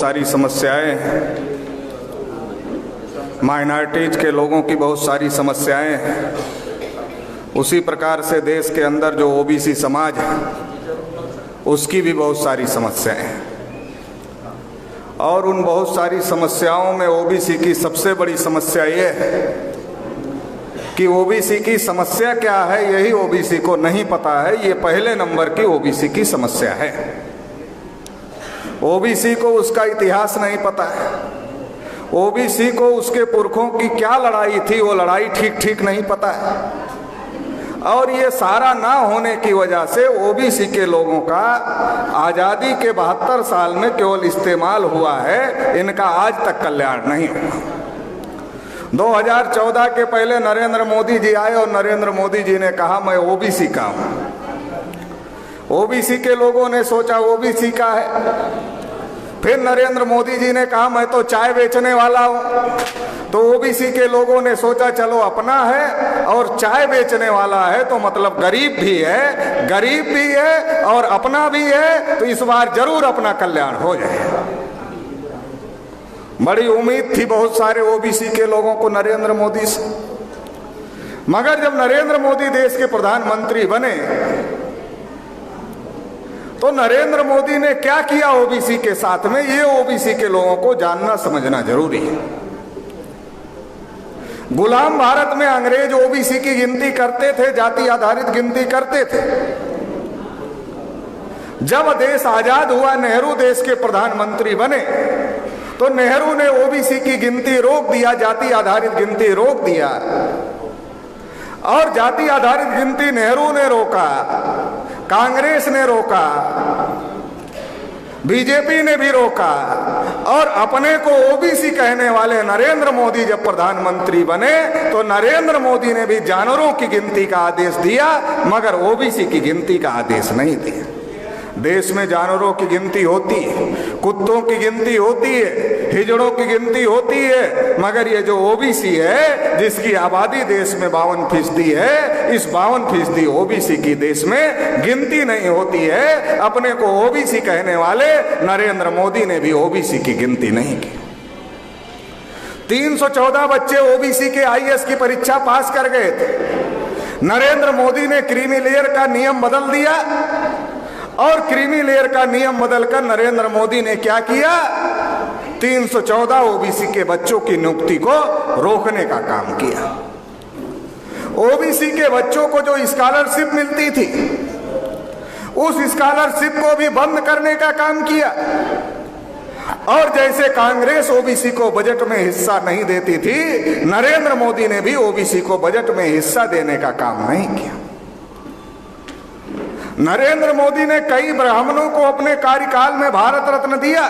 सारी समस्याएं, माइनॉरिटीज के लोगों की बहुत सारी समस्याएं हैं। उसी प्रकार से देश के अंदर जो ओबीसी समाज है उसकी भी बहुत सारी समस्याएं हैं। और उन बहुत सारी समस्याओं में ओबीसी की सबसे बड़ी समस्या ये है कि ओबीसी की समस्या क्या है यही ओबीसी को नहीं पता है। ये पहले नंबर की ओबीसी की समस्या है। ओबीसी को उसका इतिहास नहीं पता है। ओबीसी को उसके पुरखों की क्या लड़ाई थी वो लड़ाई ठीक नहीं पता है। और ये सारा ना होने की वजह से ओबीसी के लोगों का आज़ादी के 72 साल में केवल इस्तेमाल हुआ है, इनका आज तक कल्याण नहीं हुआ। 2014 के पहले नरेंद्र मोदी जी आए और नरेंद्र मोदी जी ने कहा मैं ओबीसी का हूँ। ओबीसी के लोगों ने सोचा ओबीसी का है। फिर नरेंद्र मोदी जी ने कहा मैं तो चाय बेचने वाला हूँ, तो ओबीसी के लोगों ने सोचा चलो अपना है और चाय बेचने वाला है तो मतलब गरीब भी है और अपना भी है, तो इस बार जरूर अपना कल्याण हो जाए। बड़ी उम्मीद थी बहुत सारे ओबीसी के लोगों को नरेंद्र मोदी से। मगर जब नरेंद्र मोदी देश के प्रधानमंत्री बने तो नरेंद्र मोदी ने क्या किया ओबीसी के साथ में, ये ओबीसी के लोगों को जानना समझना जरूरी है। गुलाम भारत में अंग्रेज ओबीसी की गिनती करते थे, जाति आधारित गिनती करते थे। जब देश आजाद हुआ, नेहरू देश के प्रधानमंत्री बने तो नेहरू ने ओबीसी की गिनती रोक दिया, जाति आधारित गिनती रोक दिया। और जाति आधारित गिनती नेहरू ने रोका, कांग्रेस ने रोका, बीजेपी ने भी रोका, और अपने को ओबीसी कहने वाले नरेंद्र मोदी जब प्रधानमंत्री बने तो नरेंद्र मोदी ने भी जानवरों की गिनती का आदेश दिया मगर ओबीसी की गिनती का आदेश नहीं दिया। देश में जानवरों की गिनती होती है, कुत्तों की गिनती होती है, हिजड़ों की गिनती होती है, मगर ये जो ओबीसी है जिसकी आबादी देश में 52% है, इस 52% ओबीसी की देश में गिनती नहीं होती है। अपने को ओबीसी कहने वाले नरेंद्र मोदी ने भी ओबीसी की गिनती नहीं की। 314 बच्चे ओबीसी के आईएएस की परीक्षा पास कर गए थे। नरेंद्र मोदी ने क्रीमी लेयर का नियम बदल दिया और क्रीमी लेयर का नियम बदलकर नरेंद्र मोदी ने क्या किया, 314 ओबीसी के बच्चों की नियुक्ति को रोकने का काम किया। ओबीसी के बच्चों को जो स्कॉलरशिप मिलती थी उस स्कॉलरशिप को भी बंद करने का काम किया। और जैसे कांग्रेस ओबीसी को बजट में हिस्सा नहीं देती थी, नरेंद्र मोदी ने भी ओबीसी को बजट में हिस्सा देने का काम नहीं किया। नरेंद्र मोदी ने कई ब्राह्मणों को अपने कार्यकाल में भारत रत्न दिया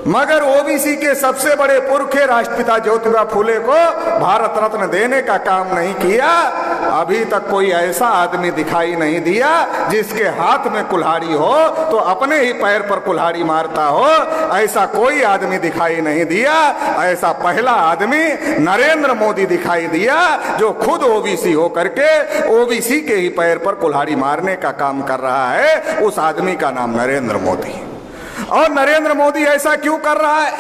मगर ओबीसी के सबसे बड़े पुरखे राष्ट्रपिता ज्योतिबा फुले को भारत रत्न देने का काम नहीं किया। अभी तक कोई ऐसा आदमी दिखाई नहीं दिया जिसके हाथ में कुल्हाड़ी हो तो अपने ही पैर पर कुल्हाड़ी मारता हो, ऐसा कोई आदमी दिखाई नहीं दिया। ऐसा पहला आदमी नरेंद्र मोदी दिखाई दिया जो खुद ओबीसी होकर के ओबीसी के ही पैर पर कुल्हाड़ी मारने का काम कर रहा है। उस आदमी का नाम नरेंद्र मोदी। और नरेंद्र मोदी ऐसा क्यों कर रहा है?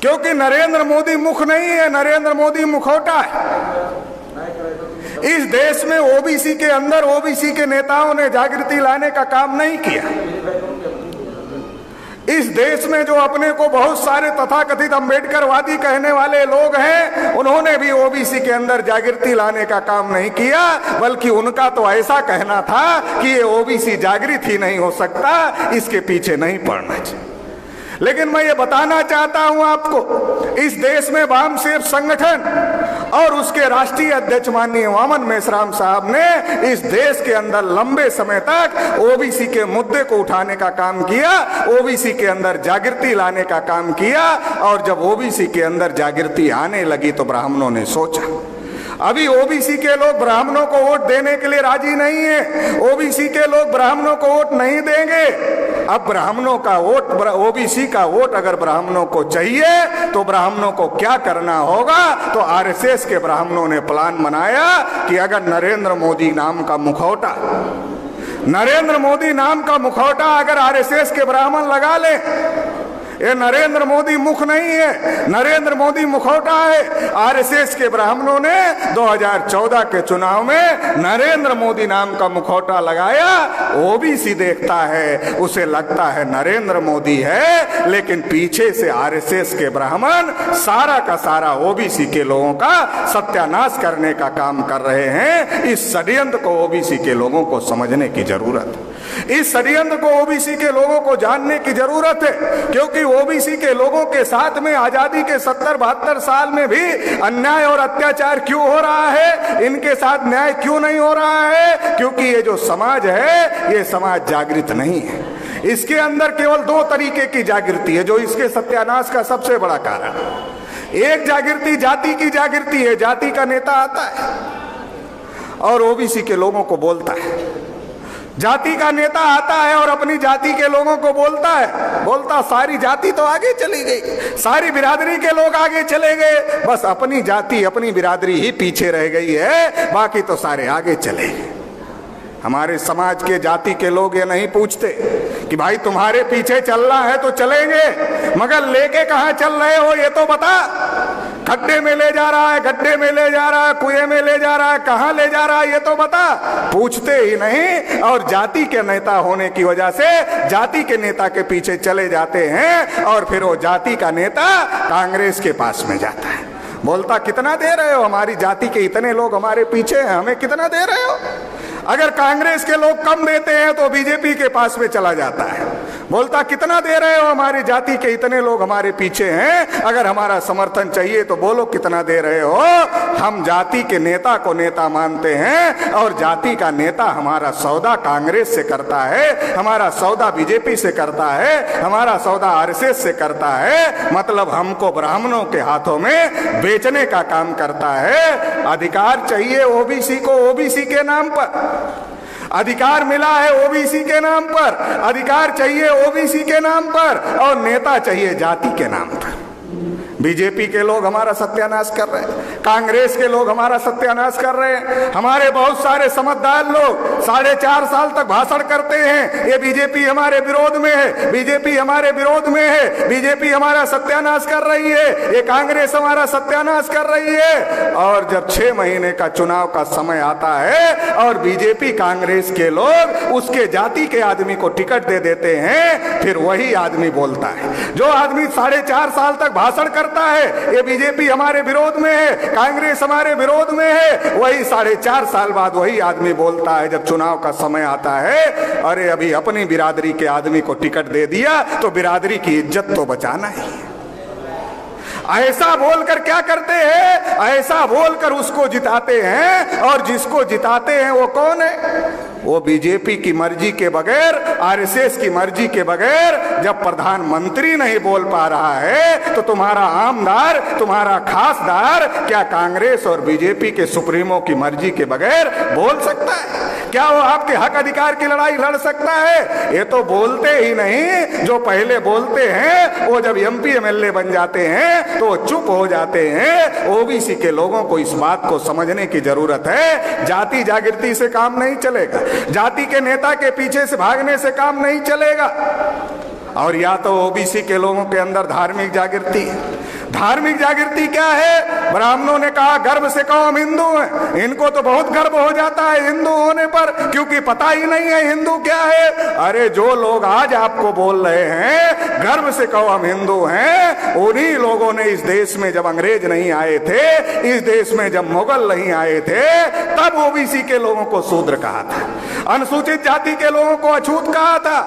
क्योंकि नरेंद्र मोदी मुख नहीं है, नरेंद्र मोदी मुखौटा है। इस देश में ओबीसी के अंदर ओबीसी के नेताओं ने जागृति लाने का काम नहीं किया। इस देश में जो अपने को बहुत सारे तथाकथित अम्बेडकरवादी कहने वाले लोग हैं, उन्होंने भी ओबीसी के अंदर जागृति लाने का काम नहीं किया, बल्कि उनका तो ऐसा कहना था कि ये ओबीसी जागृत ही नहीं हो सकता, इसके पीछे नहीं पड़ना चाहिए। लेकिन मैं ये बताना चाहता हूं आपको, इस देश में वामसेव संगठन और उसके राष्ट्रीय अध्यक्ष माननीय वामन मेश्राम साहब ने इस देश के अंदर लंबे समय तक ओबीसी के मुद्दे को उठाने का काम किया, ओबीसी के अंदर जागृति लाने का काम किया। और जब ओबीसी के अंदर जागृति आने लगी तो ब्राह्मणों ने सोचा अभी ओबीसी के लोग ब्राह्मणों को वोट देने के लिए राजी नहीं है, ओबीसी के लोग ब्राह्मणों को वोट नहीं देंगे। अब ब्राह्मणों का वोट, ओबीसी का वोट अगर ब्राह्मणों को चाहिए तो ब्राह्मणों को क्या करना होगा? तो आरएसएस के ब्राह्मणों ने प्लान बनाया कि अगर नरेंद्र मोदी नाम का मुखौटा नरेंद्र मोदी नाम का मुखौटा अगर आरएसएस के ब्राह्मण लगा ले, ये नरेंद्र मोदी मुख नहीं है, नरेंद्र मोदी मुखौटा है। आरएसएस के ब्राह्मणों ने 2014 के चुनाव में नरेंद्र मोदी नाम का मुखौटा लगाया। ओबीसी देखता है, उसे लगता है नरेंद्र मोदी है, लेकिन पीछे से आरएसएस के ब्राह्मण सारा का सारा ओबीसी के लोगों का सत्यानाश करने का काम कर रहे हैं। इस षड्यंत्र को ओबीसी के लोगों को समझने की जरूरत है, इस षड्यंत्र को ओबीसी के लोगों को जानने की जरूरत है, क्योंकि ओबीसी के लोगों के साथ में आजादी के 70-72 साल में भी अन्याय और अत्याचार क्यों हो रहा है, इनके साथ न्याय क्यों नहीं हो रहा है? क्योंकि ये जो समाज है, ये समाज जागृत नहीं है। इसके अंदर केवल 2 तरीके की जागृति है, जो इसके सत्यानाश का सबसे बड़ा कारण। एक जागृति जाति की जागृति है, जाति का नेता आता है और ओबीसी के लोगों को बोलता है। जाति का नेता आता है और अपनी जाति के लोगों को बोलता सारी जाति तो आगे चली गई, सारी बिरादरी के लोग आगे चले गए, बस अपनी जाति अपनी बिरादरी ही पीछे रह गई है, बाकी तो सारे आगे चले गए। हमारे समाज के जाति के लोग ये नहीं पूछते कि भाई तुम्हारे पीछे चलना है तो चलेंगे, मगर लेके कहां चल रहे हो ये तो बता। खड्डे में ले जा रहा है, गड्ढे में ले जा रहा है, कुएं में ले जा रहा है, कहां ले जा रहा है ये तो बता। पूछते ही नहीं, और जाति के नेता होने की वजह से जाति के नेता के पीछे चले जाते हैं, और फिर वो जाति का नेता कांग्रेस के पास में जाता है, बोलता कितना दे रहे हो, हमारी जाति के इतने लोग हमारे पीछे हैं, हमें कितना दे रहे हो। अगर कांग्रेस के लोग कम देते हैं तो बीजेपी के पास में चला जाता है, बोलता कितना दे रहे हो, हमारी जाति के इतने लोग हमारे पीछे हैं, अगर हमारा समर्थन चाहिए तो बोलो कितना दे रहे हो। हम जाति के नेता को नेता मानते हैं, और जाति का नेता हमारा सौदा कांग्रेस से करता है, हमारा सौदा बीजेपी से करता है, हमारा सौदा आरएसएस से करता है, मतलब हमको ब्राह्मणों के हाथों में बेचने का काम करता है। अधिकार चाहिए ओबीसी को, ओबीसी के नाम पर अधिकार मिला है, ओबीसी के नाम पर अधिकार चाहिए, ओबीसी के नाम पर, और नेता चाहिए जाति के नाम पर। बीजेपी के लोग हमारा सत्यानाश कर रहे हैं, कांग्रेस के लोग हमारा सत्यानाश कर रहे हैं। हमारे बहुत सारे समझदार लोग 4.5 साल तक भाषण करते हैं, ये बीजेपी हमारे विरोध में है, बीजेपी हमारे विरोध में है, बीजेपी हमारा सत्यानाश कर रही है, ये कांग्रेस हमारा सत्यानाश कर रही है। और जब 6 महीने का चुनाव का समय आता है और बीजेपी कांग्रेस के लोग उसके जाति के आदमी को टिकट दे देते हैं, फिर वही आदमी बोलता है। जो आदमी 4.5 साल तक भाषण करता है, ये बीजेपी हमारे विरोध में है, कांग्रेस हमारे विरोध में है, वही 4.5 साल बाद वही आदमी बोलता है जब चुनाव का समय आता है, अरे अभी अपनी बिरादरी के आदमी को टिकट दे दिया तो बिरादरी की इज्जत तो बचाना ही। ऐसा बोलकर क्या करते हैं, ऐसा बोलकर उसको जिताते हैं, और जिसको जिताते हैं वो कौन है? वो बीजेपी की मर्जी के बगैर, आरएसएस की मर्जी के बगैर जब प्रधानमंत्री नहीं बोल पा रहा है तो तुम्हारा आमदार, तुम्हारा खासदार क्या कांग्रेस और बीजेपी के सुप्रीमो की मर्जी के बगैर बोल सकता है? क्या वो आपके हक अधिकार की लड़ाई लड़ सकता है? ये तो बोलते ही नहीं, जो पहले बोलते हैं वो जब एमपी एमएलए बन जाते हैं तो चुप हो जाते हैं। ओबीसी के लोगों को इस बात को समझने की जरूरत है, जाति जागृति से काम नहीं चलेगा, जाति के नेता के पीछे से भागने से काम नहीं चलेगा। और या तो ओबीसी के लोगों के अंदर धार्मिक जागृति है। धार्मिक जागृति क्या है? ब्राह्मणों ने कहा गर्व से कहो हम हिंदू हैं। इनको तो बहुत गर्व हो जाता है हिंदू होने पर, क्योंकि पता ही नहीं है हिंदू क्या है। अरे जो लोग आज आपको बोल रहे हैं गर्व से कहो हम हिंदू हैं, उन्हीं लोगों ने इस देश में जब अंग्रेज नहीं आए थे, इस देश में जब मुगल नहीं आए थे, तब ओबीसी के लोगों को शूद्र कहा था, अनुसूचित जाति के लोगों को अछूत कहा था।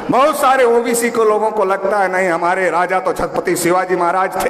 बहुत सारे ओबीसी को लोगों को लगता है नहीं हमारे राजा तो छत्रपति शिवाजी महाराज थे,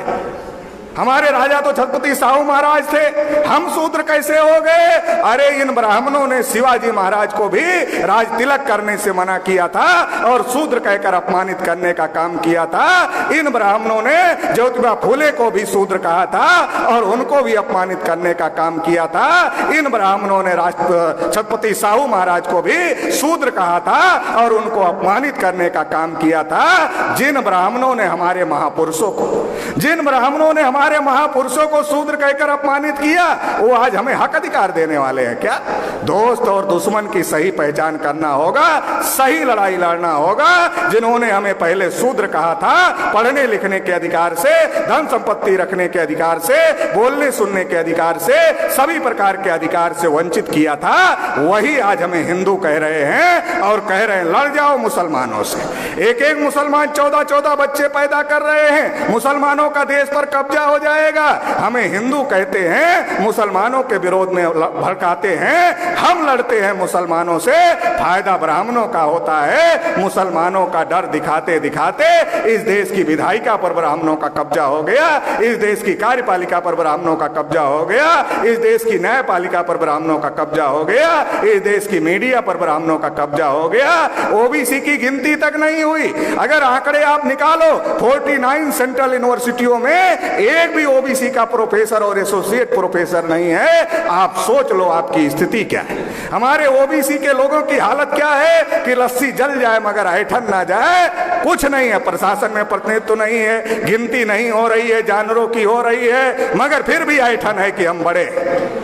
हमारे राजा तो छत्रपति साहू महाराज थे, हम शूद्र कैसे हो गए? अरे इन ब्राह्मणों ने शिवाजी महाराज को भी राज तिलक करने से मना किया था और शूद्र कहकर अपमानित करने का काम किया था। इन ब्राह्मणों ने ज्योतिबा फूले को भी शूद्र कहा था और उनको भी अपमानित करने का काम किया था। इन ब्राह्मणों ने छत्रपति साहू महाराज को भी शूद्र कहा था और उनको अपमानित करने का काम किया था। जिन ब्राह्मणों ने हमारे महापुरुषों को, जिन ब्राह्मणों ने हमारे महापुरुषों को शूद्र कहकर अपमानित किया, वो आज हमें हक अधिकार देने वाले हैं क्या? दोस्त और दुश्मन की सही पहचान करना होगा, सही लड़ाई लड़ना होगा। जिन्होंने हमें पहले शूद्र कहा था, पढ़ने लिखने के अधिकार से, धन संपत्ति रखने के अधिकार से, बोलने सुनने के अधिकार से, सभी प्रकार के अधिकार से वंचित किया था, वही आज हमें हिंदू कह रहे हैं और कह रहे हैं लड़ जाओ मुसलमानों से। एक एक मुसलमान 14-14 बच्चे पैदा कर रहे हैं, मुसलमानों का देश पर कब्जा हो जाएगा। हमें हिंदू कहते हैं, मुसलमानों के विरोध में भड़काते हैं, हम लड़ते हैं मुसलमानों से। फायदा ब्राह्मणों का होता है। मुसलमानों का डर दिखाते दिखाते इस देश की विधायिका पर ब्राह्मणों का कब्जा हो गया, इस देश की कार्यपालिका पर ब्राह्मणों का कब्जा हो गया, इस देश की न्यायपालिका पर ब्राह्मणों का कब्जा हो गया, इस देश की मीडिया पर ब्राह्मणों का कब्जा हो गया। ओबीसी की गिनती तक नहीं हुई। अगर आंकड़े आप निकालो, 49 सेंट्रल यूनिवर्सिटियों में एक भी ओबीसी का प्रोफेसर और एसोसिएट प्रोफेसर नहीं है। आप सोच लो आपकी स्थिति क्या है। हमारे ओबीसी के लोगों की हालत क्या है कि लस्सी जल जाए मगर ऐठन ना जाए। कुछ नहीं है, प्रशासन में प्रतिनिधित्व नहीं है, गिनती नहीं हो रही है, जानवरों की हो रही है, मगर फिर भी ऐठन है कि हम बड़े,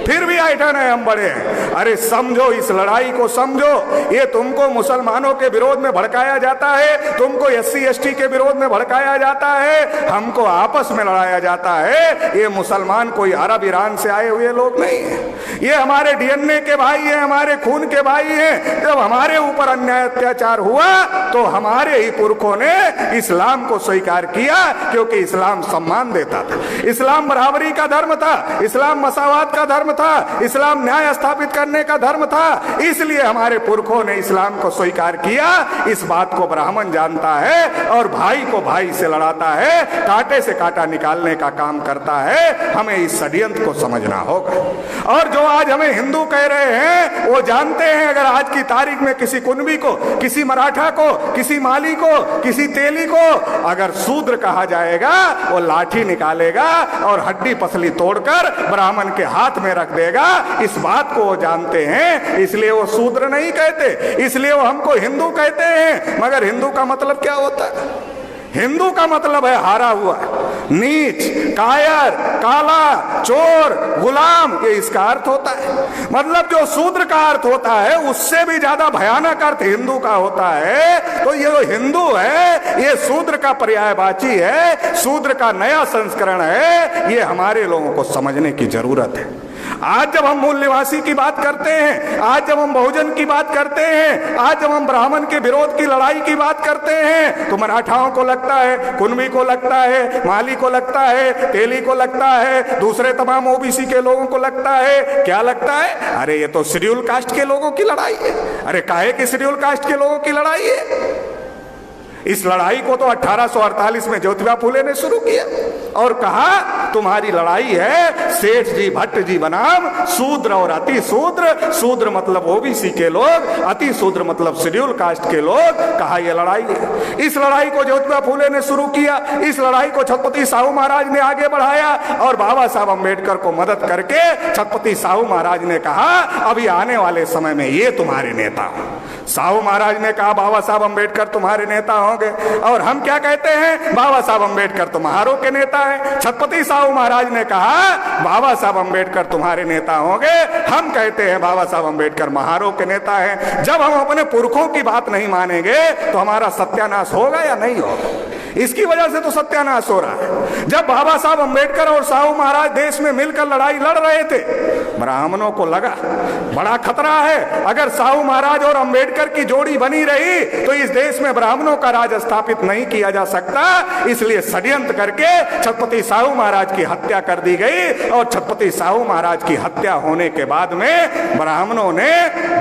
फिर भी ऐठन है हम बड़े हैं। अरे समझो, इस लड़ाई को समझो। ये तुमको मुसलमानों के विरोध में भड़काया जाता है, तुमको एससी एसटी के विरोध में भड़काया जाता है, हमको आपस में लड़ाया जाता है। ये मुसलमान कोई अरब ईरान से आए हुए लोग नहीं है, ये हमारे डीएनए के भाई हैं, हमारे खून के भाई हैं। जब हमारे ऊपर अन्याय अत्याचार हुआ तो हमारे ही पुरखों ने इस्लाम को स्वीकार किया, क्योंकि इस्लाम सम्मान देता था, इस्लाम बराबरी का धर्म था, इस्लाम मसावात का धर्म था, इस्लाम न्याय स्थापित करने का धर्म था। इसलिए हमारे पुरखों ने इस्लाम को स्वीकार किया। इस बात को ब्राह्मण जानता है और भाई को भाई से लड़ाता है, कांटे से कांटा निकालने का काम करता है। हमें इस षड्यंत्र को समझना होगा। और जो आज हमें हिंदू कह रहे हैं, वो जानते हैं अगर आज की तारीख में किसी कुनबी को, किसी मराठा को, किसी माली को, किसी तेली को अगर शूद्र कहा जाएगा, वो लाठी निकालेगा और हड्डी पसली तोड़कर ब्राह्मण के हाथ में रख देगा। इस बात को वो जानते हैं, इसलिए वो शूद्र नहीं कहते, इसलिए वो हमको हिंदू कहते हैं। मगर हिंदू का मतलब क्या होता है? हिंदू का मतलब है हारा हुआ, नीच, कायर, काला, चोर, गुलाम, ये इसका अर्थ होता है। मतलब जो शूद्र का अर्थ होता है उससे भी ज्यादा भयानक अर्थ हिंदू का होता है। तो ये जो हिंदू है ये शूद्र का पर्यायवाची है, शूद्र का नया संस्करण है। ये हमारे लोगों को समझने की जरूरत है। आज जब हम मूल निवासी की बात करते हैं, आज जब हम बहुजन की बात करते हैं, आज जब हम ब्राह्मण के विरोध की लड़ाई की बात करते हैं, तो मराठाओं को लगता है, कुनबी को लगता है, माली को लगता है, तेली को लगता है, दूसरे तमाम ओबीसी के लोगों को लगता है, क्या लगता है? अरे ये तो शेड्यूल कास्ट के लोगों की लड़ाई है। अरे काहे की शेड्यूल कास्ट के लोगों की लड़ाई है? इस लड़ाई को तो 1848 में ज्योतिबा फुले ने शुरू किया और कहा तुम्हारी लड़ाई है सेठ जी भट्ट जी बनाम शूद्र और अति शूद्र। शूद्र मतलब ओबीसी के लोग, अति शूद्र मतलब शेड्यूल कास्ट के लोग। कहा यह लड़ाई है। इस लड़ाई को ज्योतिबा फुले ने शुरू किया, इस लड़ाई को छत्रपति साहू महाराज ने आगे बढ़ाया और बाबा साहब अम्बेडकर को मदद करके छत्रपति साहू महाराज ने कहा अभी आने वाले समय में ये तुम्हारे नेता। साहू महाराज ने कहा बाबा साहब अम्बेडकर तुम्हारे नेता होंगे, और हम क्या कहते हैं? बाबा साहब अम्बेडकर तुम्हारों के नेता हैं। छत्रपति साहू महाराज ने कहा बाबा साहब अम्बेडकर तुम्हारे नेता होंगे, हम कहते हैं बाबा साहब अम्बेडकर महारों के नेता हैं। जब हम अपने पुरखों की बात नहीं मानेंगे तो हमारा सत्यानाश होगा या नहीं होगा? इसकी वजह से तो सत्यानाश हो रहा है। जब बाबा साहब अम्बेडकर और साहू महाराज देश में मिलकर लड़ाई लड़ रहे थे, ब्राह्मणों को लगा बड़ा खतरा है, अगर साहू महाराज और अम्बेडकर की जोड़ी बनी रही तो इस देश में ब्राह्मणों का राज स्थापित नहीं किया जा सकता। इसलिए षड्यंत्र करके छत्रपति साहू महाराज की हत्या कर दी गई और छत्रपति साहू महाराज की हत्या होने के बाद में ब्राह्मणों ने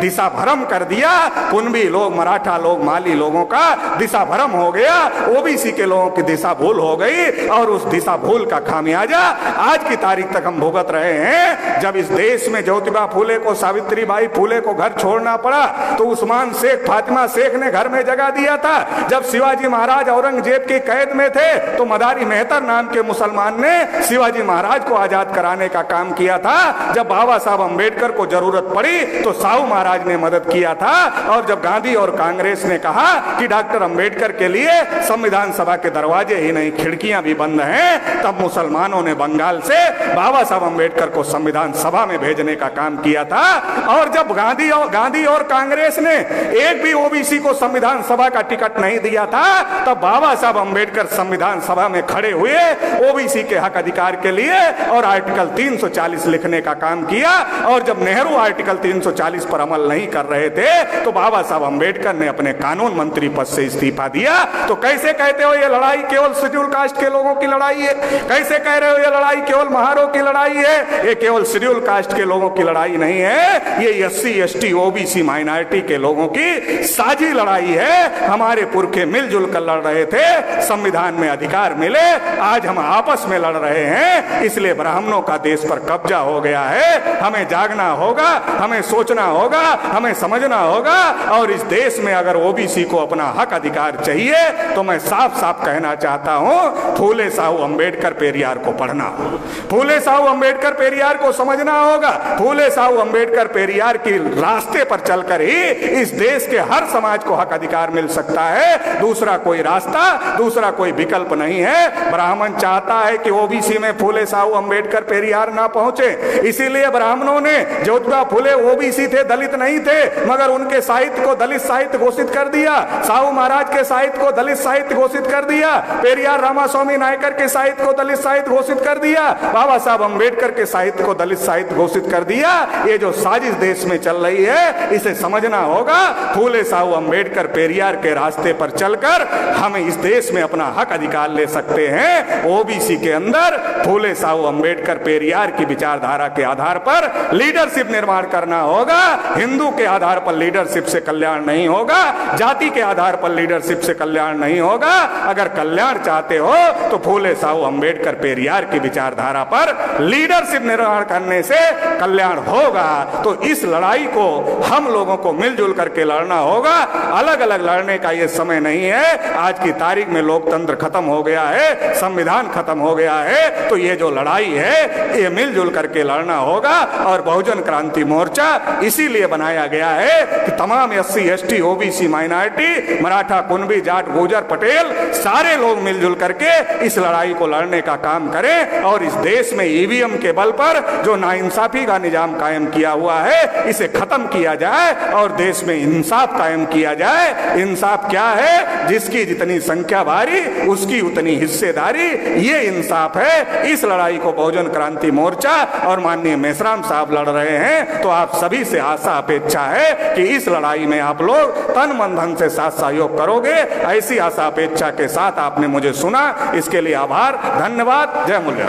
दिशा भ्रम कर दिया। कुनबी लोग, मराठा लोग, माली लोगों का दिशा भ्रम हो गया, ओबीसी के लोगों की दिशा भूल हो गई और उस दिशा भूल का खामियाजा आज की तारीख तक हम भुगत रहे हैं। जब इस देश में ज्योतिबा फुले को, सावित्रीबाई फुले को घर छोड़ना पड़ा तो उस्मान शेख, फातिमा शेख ने घर में जगह दिया था। जब शिवाजी महाराज औरंगजेब की कैद में थे तो मदारी मेहतर नाम के मुसलमान ने शिवाजी महाराज को आजाद कराने का काम किया था। जब बाबा साहब अम्बेडकर को जरूरत पड़ी तो साहू महाराज ने मदद किया था। और जब गांधी और कांग्रेस ने कहा कि डॉक्टर अम्बेडकर के लिए संविधान सभा के दरवाजे ही नहीं खिड़कियां भी बंद हैं, तब मुसलमानों ने बंगाल से बाबा साहब अम्बेडकर को संविधान सभा में भेजने का काम किया था। और जब गांधी और कांग्रेस ने एक भी ओबीसी को संविधान सभा का टिकट नहीं दिया था, तब बाबा साहब अम्बेडकर संविधान सभा में खड़े हुए ओबीसी के हक अधिकार के लिए और आर्टिकल 340 लिखने का काम किया। और जब नेहरू आर्टिकल 340 पर अमल नहीं कर रहे थे तो बाबा साहब अम्बेडकर ने अपने कानून मंत्री पद से इस्तीफा दिया। तो कैसे कहते हो ये लड़ाई केवल शेड्यूल कास्ट के लोगों की लड़ाई है? कैसे कह रहे हो ये लड़ाई केवल महारों की लड़ाई है? ये केवल शेड्यूल कास्ट के लोगों की लड़ाई नहीं है, ये एससी एसटी ओबीसी माइनॉरिटी के लोगों की साझी लड़ाई है। हमारे पुरखे मिलजुल कर लड़ रहे थे, संविधान में अधिकार मिले, आज हम आपस में लड़ रहे हैं। इसलिए ब्राह्मणों का देश पर कब्जा हो गया है। हमें जागना होगा, हमें सोचना होगा, हमें समझना होगा। और इस देश में अगर ओबीसी को अपना हक अधिकार चाहिए तो मैं साफ साफ कहना चाहता हूं, फूले साहू अम्बेडकर पेरियार को पढ़ना होगा, फूले साहू अम्बेडकर पेरियार को समझना होगा। फूले साहू अम्बेडकर पेरियार की रास्ते पर चलकर ही इस देश के हर समाज को हक अधिकार मिल सकता है। दूसरा कोई रास्ता, दूसरा कोई विकल्प नहीं है। ब्राह्मण चाहता है कि ओबीसी में फूले साहू अम्बेडकर पेरियार ना पहुंचे, इसीलिए ब्राह्मणों ने, ज्योतिबा फूले ओबीसी थे, दलित नहीं थे, मगर उनके साहित्य को दलित साहित्य घोषित कर दिया। साहू महाराज के साहित्य को दलित साहित्य घोषित कर दिया। पेरियार रामास्वामी नायकर के साहित्य को दलित साहित्य घोषित कर दिया। बाबा साहब अम्बेडकर के साहित्य को दलित साहित्य घोषित कर दिया। ये जो साजिश देश में चल रही है इसे समझना होगा। फूले साहू अम्बेडकर पेरियार के रास्ते पर चलकर हम इस देश में अपना हक अधिकार ले सकते हैं। ओबीसी के अंदर फूले साहू अम्बेडकर पेरियार की विचारधारा के आधार पर लीडरशिप निर्माण करना होगा। हिंदू के आधार पर लीडरशिप से कल्याण नहीं होगा, जाति के आधार पर लीडरशिप से कल्याण नहीं होगा। अगर कल्याण चाहते हो तो फूले साहू अम्बेडकर पेरियार की विचारधारा पर लीडरशिप निर्माण करने से कल्याण होगा। तो इस लड़ाई को हम लोगों को मिलजुल करके लड़ना होगा। अलग अलग लड़ने का ये समय नहीं है। आज की तारीख में लोकतंत्र खत्म हो गया है, संविधान खत्म हो गया है। तो ये जो लड़ाई है ये मिलजुल करके लड़ना होगा। और बहुजन क्रांति मोर्चा इसीलिए बनाया गया है कि तमाम SC ST OBC minority, Maratha, Kunbi, Jat, Gurjar, Patel, सारे लोग मिलजुल करके इस लड़ाई को लड़ने का काम करें। और इस देश में ईवीएम के बल पर जो नाइंसाफी का निजाम कायम किया हुआ है इसे खत्म किया जाए और देश में इंसाफ कायम किया जाए। इंसाफ क्या है? जिसकी जितनी संख्या भारी उसकी उतनी हिस्सेदारी, ये इंसाफ है। इस लड़ाई को बहुजन क्रांति मोर्चा और माननीय मेश्राम साहब लड़ रहे हैं। तो आप सभी से आशा अपेक्षा है कि इस लड़ाई में आप लोग तन मन धन से साथ सहयोग करोगे। ऐसी आशा अपेक्षा के साथ आपने मुझे सुना, इसके लिए आभार, धन्यवाद। जय मूल्य।